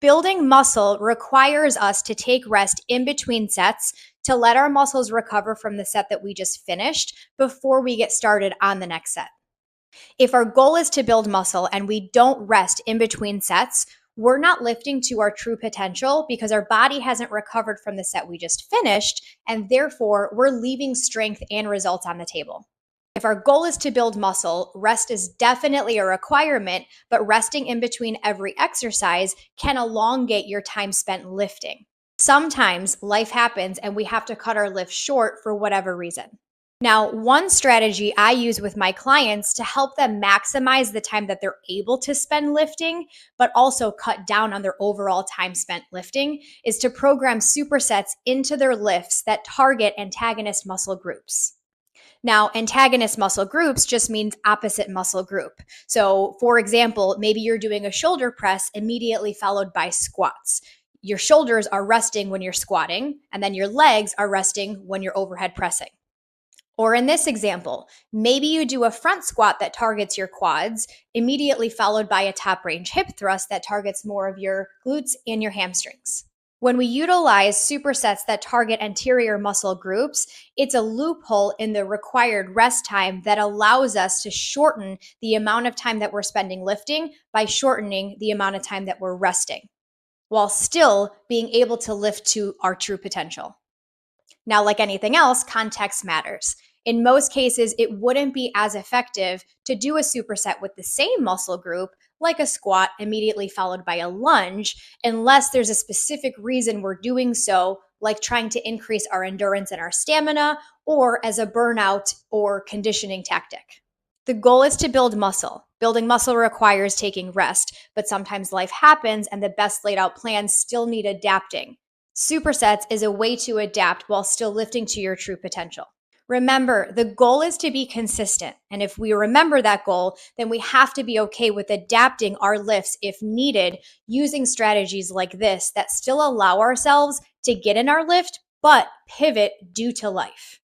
Building muscle requires us to take rest in between sets to let our muscles recover from the set that we just finished before we get started on the next set. If our goal is to build muscle and we don't rest in between sets, we're not lifting to our true potential because our body hasn't recovered from the set we just finished, and therefore we're leaving strength and results on the table. If our goal is to build muscle, rest is definitely a requirement, but resting in between every exercise can elongate your time spent lifting. Sometimes life happens and we have to cut our lift short for whatever reason. Now, one strategy I use with my clients to help them maximize the time that they're able to spend lifting, but also cut down on their overall time spent lifting, is to program supersets into their lifts that target antagonist muscle groups. Now, antagonist muscle groups just means opposite muscle group. So, for example, maybe you're doing a shoulder press immediately followed by squats. Your shoulders are resting when you're squatting, and then your legs are resting when you're overhead pressing. Or in this example, maybe you do a front squat that targets your quads, immediately followed by a top range hip thrust that targets more of your glutes and your hamstrings. When we utilize supersets that target anterior muscle groups, it's a loophole in the required rest time that allows us to shorten the amount of time that we're spending lifting by shortening the amount of time that we're resting, while still being able to lift to our true potential. Now, like anything else, context matters. In most cases, it wouldn't be as effective to do a superset with the same muscle group, like a squat immediately followed by a lunge, unless there's a specific reason we're doing so, like trying to increase our endurance and our stamina, or as a burnout or conditioning tactic. The goal is to build muscle. Building muscle requires taking rest, but sometimes life happens and the best laid out plans still need adapting. Supersets is a way to adapt while still lifting to your true potential. Remember, the goal is to be consistent. And if we remember that goal, then we have to be okay with adapting our lifts if needed, using strategies like this that still allow ourselves to get in our lift, but pivot due to life.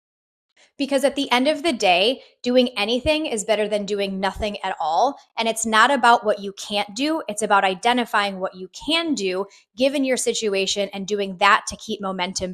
Because at the end of the day, doing anything is better than doing nothing at all. And it's not about what you can't do. It's about identifying what you can do given your situation and doing that to keep momentum building.